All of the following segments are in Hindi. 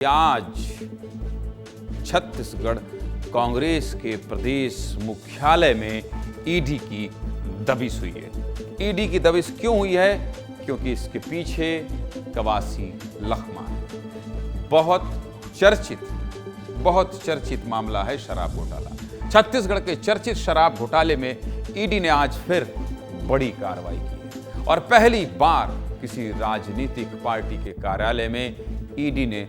आज छत्तीसगढ़ कांग्रेस के प्रदेश मुख्यालय में ईडी की दबिश हुई है। ईडी की दबिश क्यों हुई है? क्योंकि इसके पीछे कवासी लखमा है। बहुत चर्चित मामला है शराब घोटाला। छत्तीसगढ़ के चर्चित शराब घोटाले में ईडी ने आज फिर बड़ी कार्रवाई की है और पहली बार किसी राजनीतिक पार्टी के कार्यालय में ईडी ने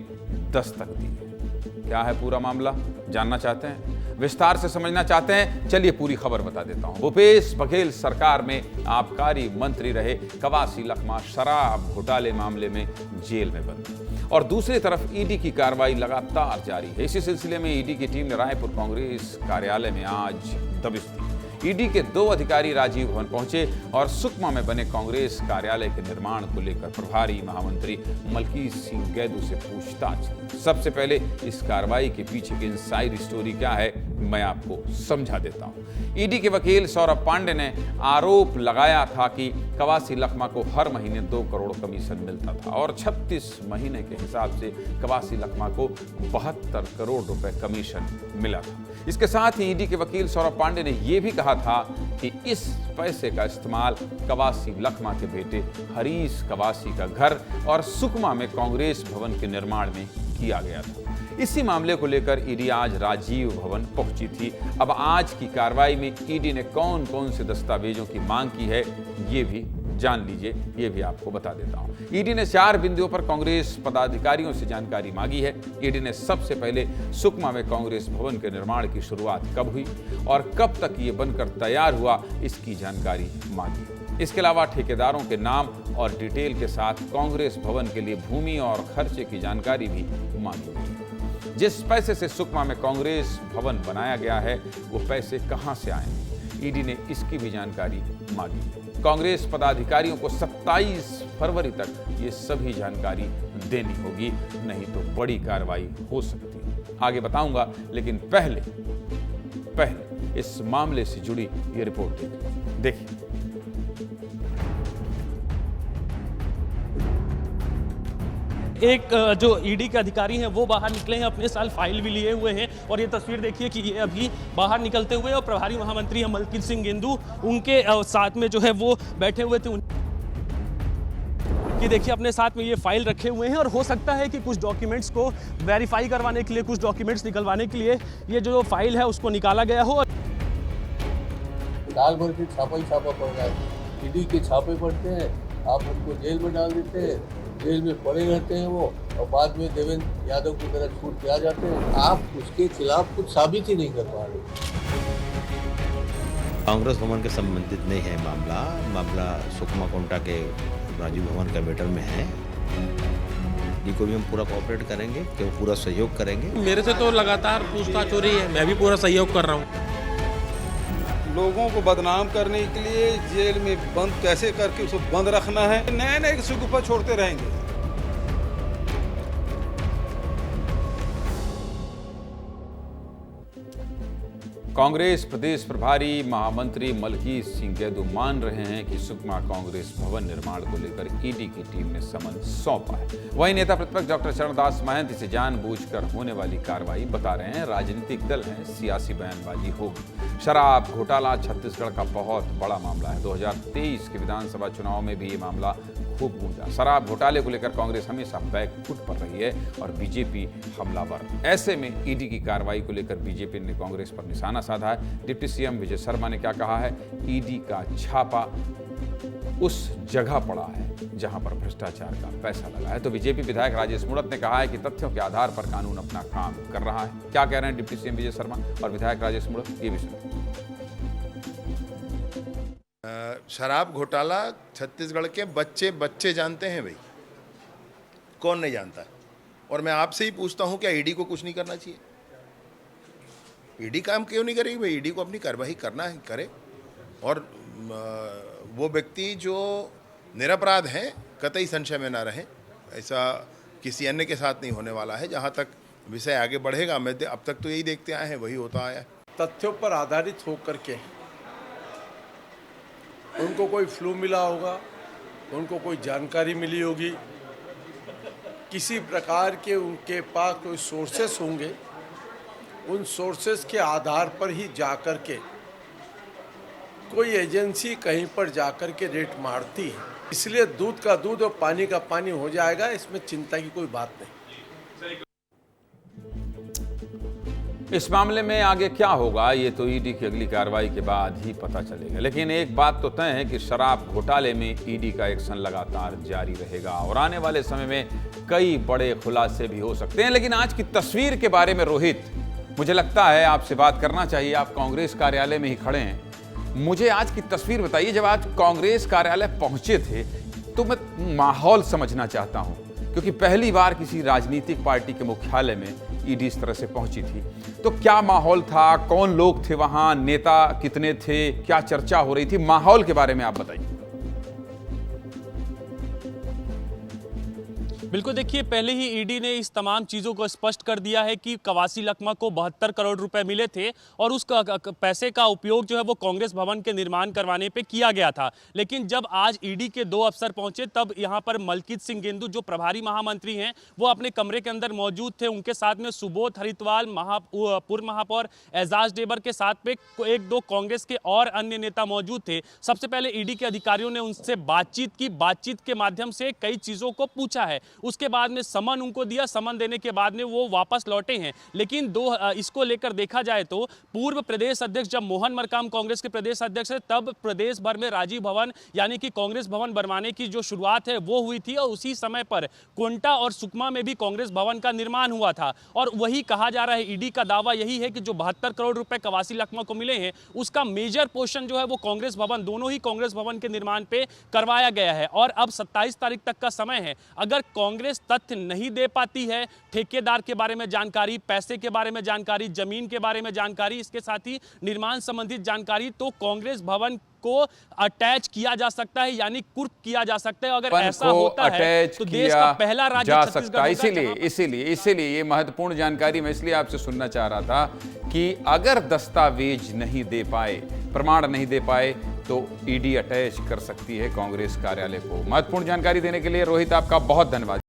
दस्तक दी है। क्या है पूरा मामला? जानना चाहते हैं, विस्तार से समझना चाहते हैं? चलिए पूरी खबर बता देता हूं। भूपेश बघेल सरकार में आबकारी मंत्री रहे कवासी लखमा शराब घोटाले मामले में जेल में बंद और दूसरी तरफ ईडी की कार्रवाई लगातार जारी है। इसी सिलसिले में ईडी की टीम ने रायपुर कांग्रेस कार्यालय में आज दबिश दी। ईडी के 2 अधिकारी राजीव भवन पहुंचे और सुकमा में बने कांग्रेस कार्यालय के निर्माण को लेकर प्रभारी महामंत्री मलकीत सिंह गैदू से पूछताछ की। सबसे पहले इस कार्रवाई के पीछे की इनसाइड स्टोरी क्या है, मैं आपको समझा देता हूं। ईडी के वकील सौरभ पांडे ने आरोप लगाया था कि कवासी लखमा को हर महीने 2 करोड़ कमीशन मिलता था और 36 महीने के हिसाब से कवासी लखमा को 72 करोड़ रुपए कमीशन मिला था। इसके साथ ही ईडी के वकील सौरभ पांडे ने यह भी कहा था कि इस पैसे का इस्तेमाल कवासी लखमा के बेटे हरीश कवासी का घर और सुकमा में कांग्रेस भवन के निर्माण में किया गया था। इसी मामले को लेकर ईडी आज राजीव भवन पहुंची थी। अब आज की कार्रवाई में ईडी ने कौन कौन से दस्तावेजों की मांग की है, ये भी जान लीजिए, ये भी आपको बता देता हूं। ईडी ने 4 बिंदुओं पर कांग्रेस पदाधिकारियों से जानकारी मांगी है। ईडी ने सबसे पहले सुकमा में कांग्रेस भवन के निर्माण की शुरुआत कब हुई और कब तक ये बनकर तैयार हुआ, इसकी जानकारी मांगी। इसके अलावा ठेकेदारों के नाम और डिटेल के साथ कांग्रेस भवन के लिए भूमि और खर्चे की जानकारी भी मांगी गई। जिस पैसे से सुकमा में कांग्रेस भवन बनाया गया है, वो पैसे कहां से आए, ईडी ने इसकी भी जानकारी मांगी। कांग्रेस पदाधिकारियों को 27 फरवरी तक ये सभी जानकारी देनी होगी, नहीं तो बड़ी कार्रवाई हो सकती है। आगे बताऊंगा, लेकिन पहले इस मामले से जुड़ी ये रिपोर्ट देखिए। एक जो ईडी के अधिकारी हैं वो बाहर निकले हैं, अपने साथ फाइल भी लिए हुए हैं और ये तस्वीर देखिए कि ये अभी बाहर निकलते हुए और प्रभारी महामंत्री मलकीत सिंह गैदू उनके साथ में जो है वो बैठे हुए थे कि देखिए अपने साथ में ये फाइल रखे हुए हैं और हो सकता है कि कुछ डॉक्यूमेंट्स को वेरीफाई करवाने के लिए, कुछ डॉक्यूमेंट्स निकलवाने के लिए ये जो फाइल है उसको निकाला गया हो। साल भर के छापा ही छापा पड़ रहा है। ईडी के छापे पड़ते हैं, आप उनको जेल में डाल देते हैं, जेल में पड़े रहते हैं वो, और बाद में देवेंद्र यादव की तरह छूट के आ जाते हैं। आप उसके खिलाफ कुछ साबित ही नहीं कर पा रहे। कांग्रेस भवन के संबंधित नहीं है मामला सुकमा कोंटा के राजीव भवन का मैटर में है। इनको भी हम पूरा कोऑपरेट करेंगे, कि वो पूरा सहयोग करेंगे। मेरे से तो लगातार पूछताछ हो रही है, मैं भी पूरा सहयोग कर रहा हूँ। लोगों को बदनाम करने के लिए जेल में बंद कैसे करके उसको बंद रखना है, नए सुगुफा छोड़ते रहेंगे। कांग्रेस प्रदेश प्रभारी महामंत्री मलकीत सिंह गैदू मान रहे हैं कि सुकमा कांग्रेस भवन निर्माण को लेकर ईडी की टीम ने समन सौंपा है। वहीं नेता प्रतिपक्ष डॉक्टर चरणदास महंत इसे जानबूझकर होने वाली कार्रवाई बता रहे हैं। राजनीतिक दल हैं, सियासी बयानबाजी होगी। शराब घोटाला छत्तीसगढ़ का बहुत बड़ा मामला है। 2023 के विधानसभा चुनाव में भी ये मामला खूब गूंजा। शराब घोटाले को लेकर कांग्रेस हमेशा बैकफुट पर रही है और बीजेपी हमलावर। ऐसे में ईडी की कार्रवाई को लेकर बीजेपी ने कांग्रेस पर निशाना साधा है। डिप्टी सीएम विजय शर्मा ने क्या कहा है, ईडी का छापा उस जगह पड़ा है जहां पर भ्रष्टाचार का पैसा लगा है। तो बीजेपी विधायक राजेश मूणत ने कहा है कि तथ्यों के आधार पर कानून अपना काम कर रहा है। क्या कह रहे हैं डिप्टी सीएम विजय शर्मा और विधायक राजेश मूणत, ये भी सुनिए। शराब घोटाला छत्तीसगढ़ के बच्चे जानते हैं भाई, कौन नहीं जानता। और मैं आपसे ही पूछता हूं, क्या ईडी को कुछ नहीं करना चाहिए? ईडी काम क्यों नहीं करेगी भाई? ईडी को अपनी कार्रवाई करना है, करे। और वो व्यक्ति जो निरपराध हैं, कतई संशय में ना रहे। ऐसा किसी अन्य के साथ नहीं होने वाला है। जहां तक विषय आगे बढ़ेगा, मैं अब तक तो यही देखते आए हैं, वही होता आया है। तथ्यों पर आधारित होकर के उनको कोई फ्लू मिला होगा, उनको कोई जानकारी मिली होगी, किसी प्रकार के उनके पास कोई सोर्सेस होंगे, उन सोर्सेस के आधार पर ही जाकर के कोई एजेंसी कहीं पर जाकर के रेट मारती है। इसलिए दूध का दूध और पानी का पानी हो जाएगा, इसमें चिंता की कोई बात नहीं। इस मामले में आगे क्या होगा ये तो ईडी की अगली कार्रवाई के बाद ही पता चलेगा, लेकिन एक बात तो तय है कि शराब घोटाले में ईडी का एक्शन लगातार जारी रहेगा और आने वाले समय में कई बड़े खुलासे भी हो सकते हैं। लेकिन आज की तस्वीर के बारे में रोहित, मुझे लगता है आपसे बात करना चाहिए। आप कांग्रेस कार्यालय में ही खड़े हैं, मुझे आज की तस्वीर बताइए। जब आज कांग्रेस कार्यालय पहुंचे थे तो मैं माहौल समझना चाहता हूं, क्योंकि पहली बार किसी राजनीतिक पार्टी के मुख्यालय में ईडी इस तरह से पहुंची थी। तो क्या माहौल था, कौन लोग थे वहां, नेता कितने थे, क्या चर्चा हो रही थी, माहौल के बारे में आप बताइए। बिल्कुल, देखिए पहले ही ईडी ने इस तमाम चीज़ों को स्पष्ट कर दिया है कि कवासी लखमा को 72 करोड़ रुपए मिले थे और उस पैसे का उपयोग जो है वो कांग्रेस भवन के निर्माण करवाने पे किया गया था। लेकिन जब आज ईडी के 2 अफसर पहुंचे तब यहां पर मलकीत सिंह गेंदू जो प्रभारी महामंत्री हैं वो अपने कमरे के अंदर मौजूद थे। उनके साथ में सुबोध हरितवाल, पूर्व महापौर एजाज डेबर के साथ में 1-2 कांग्रेस के और अन्य नेता मौजूद थे। सबसे पहले ईडी के अधिकारियों ने उनसे बातचीत की, बातचीत के माध्यम से कई चीज़ों को पूछा है। उसके बाद में समन उनको दिया, समन देने के बाद में वो वापस लौटे हैं। लेकिन इसको लेकर देखा जाए तो पूर्व प्रदेश अध्यक्ष जब मोहन मरकाम कांग्रेस के प्रदेश अध्यक्ष है तब प्रदेश भर में राजीव भवन यानी कि कांग्रेस भवन बनवाने की जो शुरुआत है वो हुई थी और उसी समय पर कोंटा और सुकमा में भी कांग्रेस भवन का निर्माण हुआ था। और वही कहा जा रहा है, ईडी का दावा यही है कि जो 72 करोड़ रुपए कवासी लखमा को मिले हैं उसका मेजर पोर्शन जो है वो कांग्रेस भवन, दोनों ही कांग्रेस भवन के निर्माण पे करवाया गया है। और अब 27 तारीख तक का समय है। अगर कांग्रेस तथ्य नहीं दे पाती है, ठेकेदार के बारे में जानकारी, पैसे के बारे में जानकारी, जमीन के बारे में जानकारी, इसके साथ ही निर्माण संबंधित जानकारी, तो कांग्रेस भवन को अटैच किया जा सकता है, यानी कुर्क किया जा सकता है। अगर ऐसा होता है तो देश का पहला राज्य छत्तीसगढ़ होगा। इसीलिए ये महत्वपूर्ण जानकारी मैं इसलिए आपसे सुनना चाह रहा था कि अगर दस्तावेज नहीं दे पाए, प्रमाण नहीं दे पाए तो ईडी अटैच कर सकती है कांग्रेस कार्यालय को। महत्वपूर्ण जानकारी देने के लिए रोहित आपका बहुत धन्यवाद।